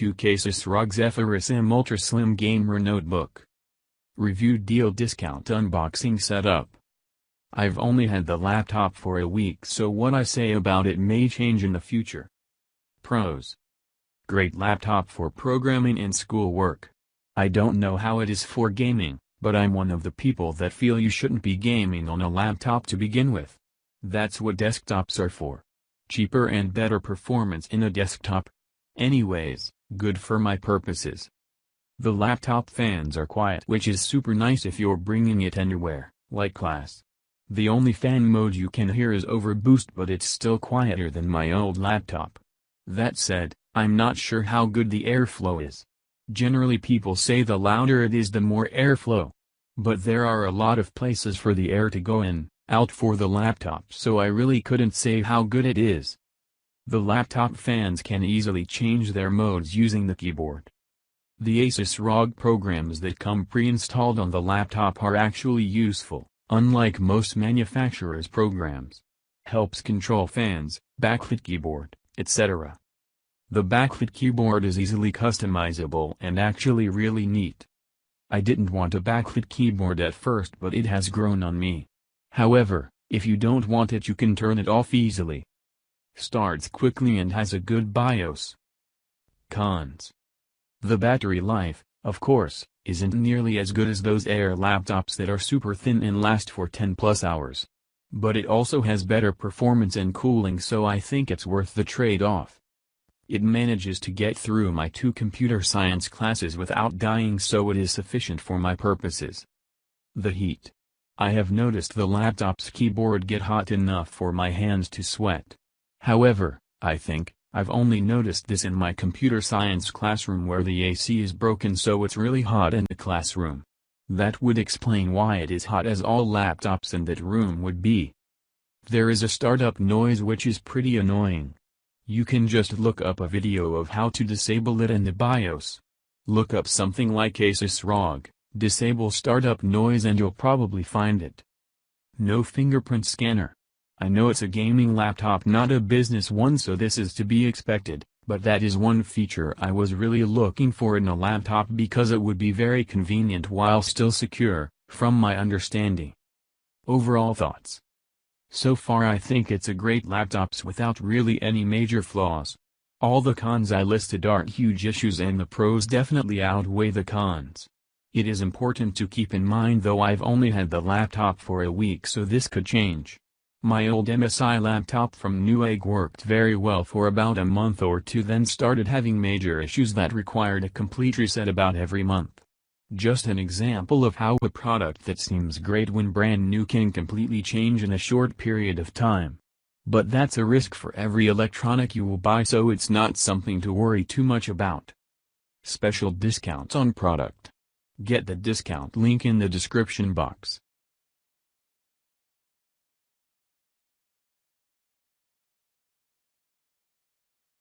ASUS ROG Zephyrus M Ultra Slim Gamer Notebook. Review deal discount unboxing setup. I've only had the laptop for a week, so what I say about it may change in the future. Pros. Great laptop for programming and schoolwork. I don't know how it is for gaming, but I'm one of the people that feel you shouldn't be gaming on a laptop to begin with. That's what desktops are for. Cheaper and better performance in a desktop. Anyways, good for my purposes. The laptop fans are quiet, which is super nice if you're bringing it anywhere, like class. The only fan mode you can hear is overboost, but it's still quieter than my old laptop. That said, I'm not sure how good the airflow is. Generally people say the louder it is the more airflow. But there are a lot of places for the air to go in, out for the laptop, so I really couldn't say how good it is. The laptop fans can easily change their modes using the keyboard. The ASUS ROG programs that come pre-installed on the laptop are actually useful, unlike most manufacturers' programs. Helps control fans, backlit keyboard, etc. The backlit keyboard is easily customizable and actually really neat. I didn't want a backlit keyboard at first, but it has grown on me. However, if you don't want it, you can turn it off easily. Starts quickly and has a good BIOS. Cons. The battery life, of course, isn't nearly as good as those Air laptops that are super thin and last for 10+ hours. But it also has better performance and cooling, so I think it's worth the trade-off. It manages to get through my 2 computer science classes without dying, so it is sufficient for my purposes. The heat. I have noticed the laptop's keyboard get hot enough for my hands to sweat. However, I think, I've only noticed this in my computer science classroom where the AC is broken, so it's really hot in the classroom. That would explain why it is hot as all laptops in that room would be. There is a startup noise which is pretty annoying. You can just look up a video of how to disable it in the BIOS. Look up something like ASUS ROG, disable startup noise, and you'll probably find it. No fingerprint scanner. I know it's a gaming laptop, not a business one, so this is to be expected, but that is one feature I was really looking for in a laptop because it would be very convenient while still secure, from my understanding. Overall thoughts. So far I think it's a great laptop without really any major flaws. All the cons I listed aren't huge issues, and the pros definitely outweigh the cons. It is important to keep in mind, though, I've only had the laptop for a week, so this could change. My old MSI laptop from Newegg worked very well for about a month or 2, then started having major issues that required a complete reset about every month. Just an example of how a product that seems great when brand new can completely change in a short period of time. But that's a risk for every electronic you will buy, so it's not something to worry too much about. Special discounts on product. Get the discount link in the description box.